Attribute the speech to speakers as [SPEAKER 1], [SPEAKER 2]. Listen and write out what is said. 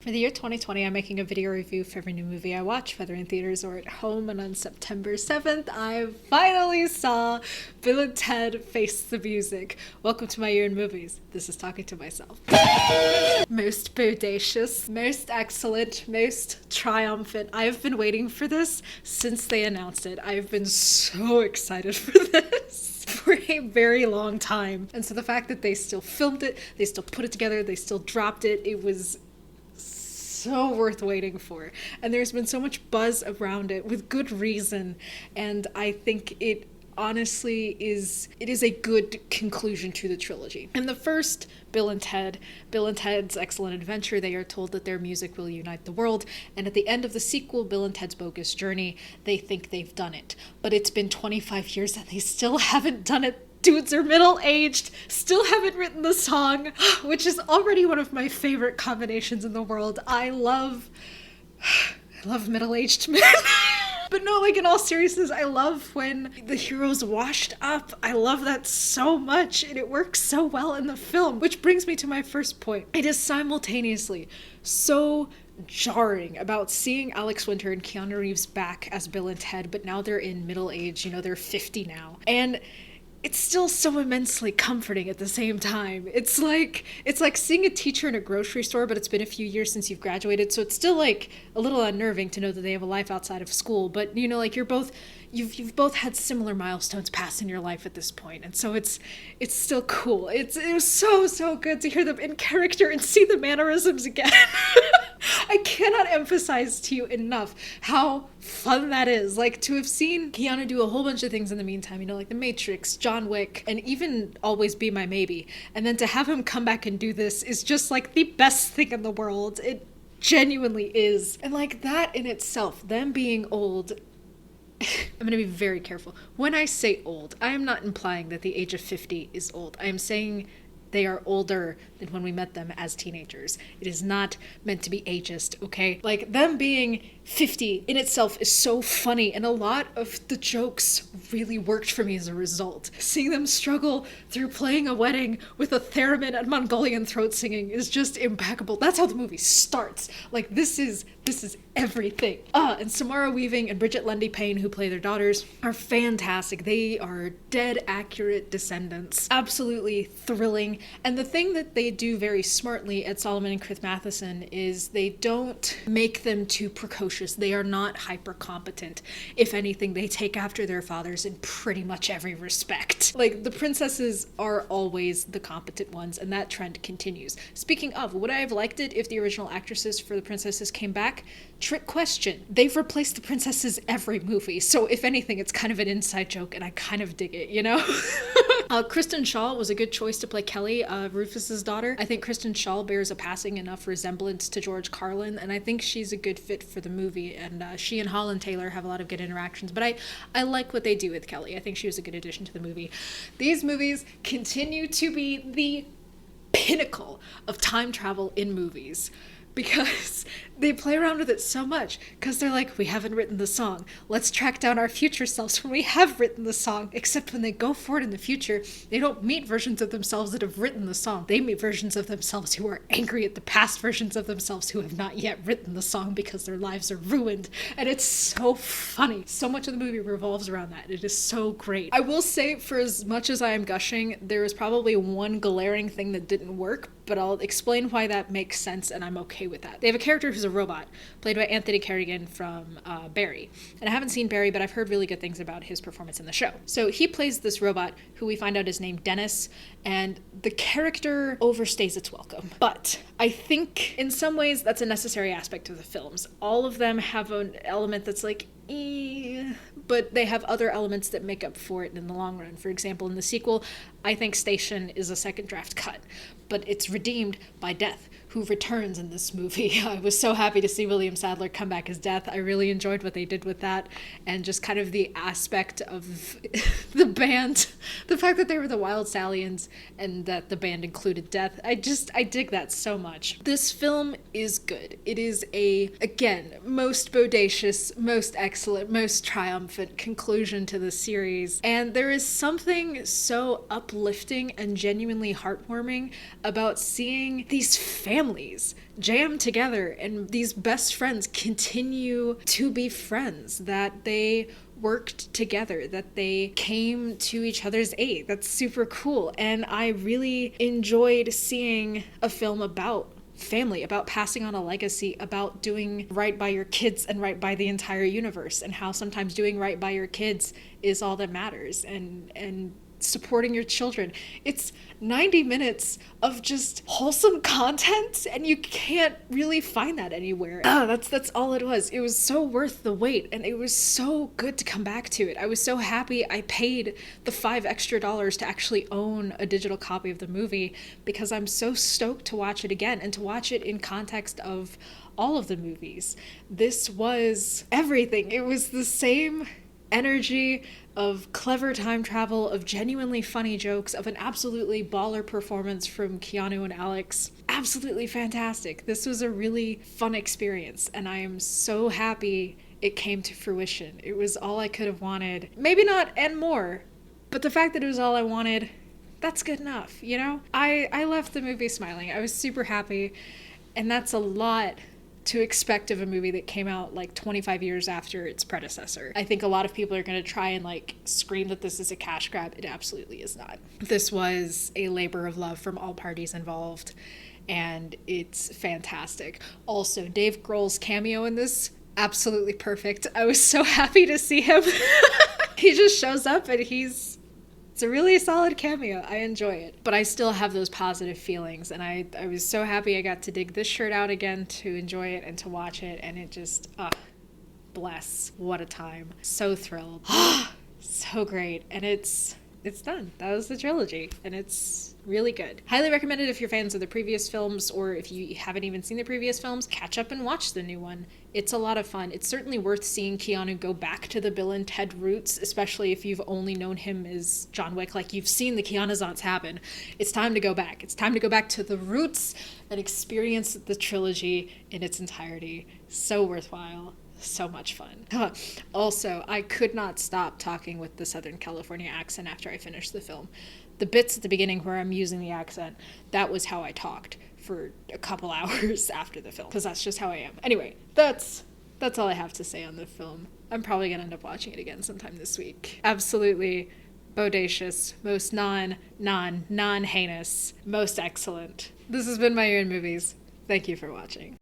[SPEAKER 1] For the year 2020, I'm making a video review for every new movie I watch, whether in theaters or at home, and on September 7th, I finally saw Bill and Ted Face the Music. Welcome to my year in movies. This is talking to myself. Most bodacious, most excellent, most triumphant. I have been waiting for this since they announced it. I've been so excited for this for a very long time. And so the fact that they still filmed it, they still put it together, they still dropped it, it was so worth waiting for. And there's been so much buzz around it with good reason, and I think it honestly is a good conclusion to the trilogy. In the first Bill and Ted's Excellent Adventure, they are told that their music will unite the world, and at the end of the sequel, Bill and Ted's Bogus Journey, they think they've done it. But it's been 25 years and they still haven't done it. Dudes are middle-aged, still haven't written the song, which is already one of my favorite combinations in the world. I love middle-aged men. But no, like in all seriousness, I love when the hero's washed up. I love that so much, and it works so well in the film. Which brings me to my first point. It is simultaneously so jarring about seeing Alex Winter and Keanu Reeves back as Bill and Ted, but now they're in middle age, they're 50 now. And it's still so immensely comforting at the same time. It's like seeing a teacher in a grocery store, but it's been a few years since you've graduated, so it's still like a little unnerving to know that they have a life outside of school. But you've both had similar milestones pass in your life at this point, and so it's still cool. It was so good to hear them in character and see the mannerisms again. I cannot emphasize to you enough how fun that is. Like, to have seen Keanu do a whole bunch of things in the meantime, like The Matrix, John Wick, and even Always Be My Maybe. And then to have him come back and do this is just like the best thing in the world. It genuinely is. And like that in itself, them being old, I'm going to be very careful. When I say old, I am not implying that the age of 50 is old. I am saying they are older than when we met them as teenagers. It is not meant to be ageist, okay? Like, them being 50 in itself is so funny, and a lot of the jokes really worked for me as a result. Seeing them struggle through playing a wedding with a theremin and Mongolian throat singing is just impeccable. That's how the movie starts. Like, this is everything. And Samara Weaving and Bridget Lundy Payne, who play their daughters, are fantastic. They are dead accurate descendants. Absolutely thrilling. And the thing that they do very smartly at Solomon and Chris Matheson is they don't make them too precocious. They are not hyper competent. If anything, they take after their fathers in pretty much every respect. Like, the princesses are always the competent ones, and that trend continues. Speaking of, would I have liked it if the original actresses for the princesses came back? Trick question. They've replaced the princesses every movie, so if anything, it's kind of an inside joke, and I kind of dig it, Kristen Schaal was a good choice to play Kelly, Rufus's daughter. I think Kristen Schaal bears a passing enough resemblance to George Carlin, and I think she's a good fit for the movie, and she and Holland Taylor have a lot of good interactions, but I like what they do with Kelly. I think she was a good addition to the movie. These movies continue to be the pinnacle of time travel in movies, because they play around with it so much, because they're like, we haven't written the song. Let's track down our future selves when we have written the song. Except when they go forward in the future, they don't meet versions of themselves that have written the song. They meet versions of themselves who are angry at the past versions of themselves who have not yet written the song because their lives are ruined. And it's so funny. So much of the movie revolves around that. It is so great. I will say, for as much as I am gushing, there is probably one glaring thing that didn't work, but I'll explain why that makes sense, and I'm okay with that. They have a character who's a robot, played by Anthony Carrigan from Barry. And I haven't seen Barry, but I've heard really good things about his performance in the show. So he plays this robot, who we find out is named Dennis, and the character overstays its welcome. But I think in some ways that's a necessary aspect of the films. All of them have an element that's like, but they have other elements that make up for it in the long run. For example, in the sequel, I think Station is a second draft cut, but it's redeemed by Death, who returns in this movie. I was so happy to see William Sadler come back as Death. I really enjoyed what they did with that, and just kind of the aspect of the band, the fact that they were the Wild Stallions and that the band included Death. I dig that so much. This film is good. It is again, most bodacious, most excellent, most triumphant conclusion to the series, and there is something so up uplifting and genuinely heartwarming about seeing these families jam together and these best friends continue to be friends, that they worked together, that they came to each other's aid. That's super cool. And I really enjoyed seeing a film about family, about passing on a legacy, about doing right by your kids and right by the entire universe, and how sometimes doing right by your kids is all that matters, and supporting your children. It's 90 minutes of just wholesome content, and you can't really find that anywhere. That's all it was. It was so worth the wait, and it was so good to come back to it. I was so happy I paid the $5 extra to actually own a digital copy of the movie, because I'm so stoked to watch it again, and to watch it in context of all of the movies. This was everything. It was the same energy of clever time travel, of genuinely funny jokes, of an absolutely baller performance from Keanu and Alex. Absolutely fantastic. This was a really fun experience, and I am so happy it came to fruition. It was all I could have wanted. Maybe not and more, but the fact that it was all I wanted, that's good enough, you know? I left the movie smiling. I was super happy, and that's a lot to expect of a movie that came out like 25 years after its predecessor. I think a lot of people are going to try and like scream that this is a cash grab. It absolutely is not. This was a labor of love from all parties involved, and it's fantastic. Also, Dave Grohl's cameo in this, absolutely perfect. I was so happy to see him. He just shows up and it's a really solid cameo. I enjoy it. But I still have those positive feelings, and I was so happy I got to dig this shirt out again to enjoy it and to watch it, and it just, bless. What a time. So thrilled. So great. And it's done. That was the trilogy, and it's really good. Highly recommended if you're fans of the previous films, or if you haven't even seen the previous films, catch up and watch the new one. It's a lot of fun. It's certainly worth seeing Keanu go back to the Bill and Ted roots, especially if you've only known him as John Wick. Like, you've seen the Keanussance happen. It's time to go back. It's time to go back to the roots and experience the trilogy in its entirety. So worthwhile. So much fun. Also, I could not stop talking with the Southern California accent after I finished the film. The bits at the beginning where I'm using the accent, that was how I talked for a couple hours after the film, because that's just how I am. Anyway, that's all I have to say on the film. I'm probably going to end up watching it again sometime this week. Absolutely bodacious, most non-heinous, most excellent. This has been My Year in Movies. Thank you for watching.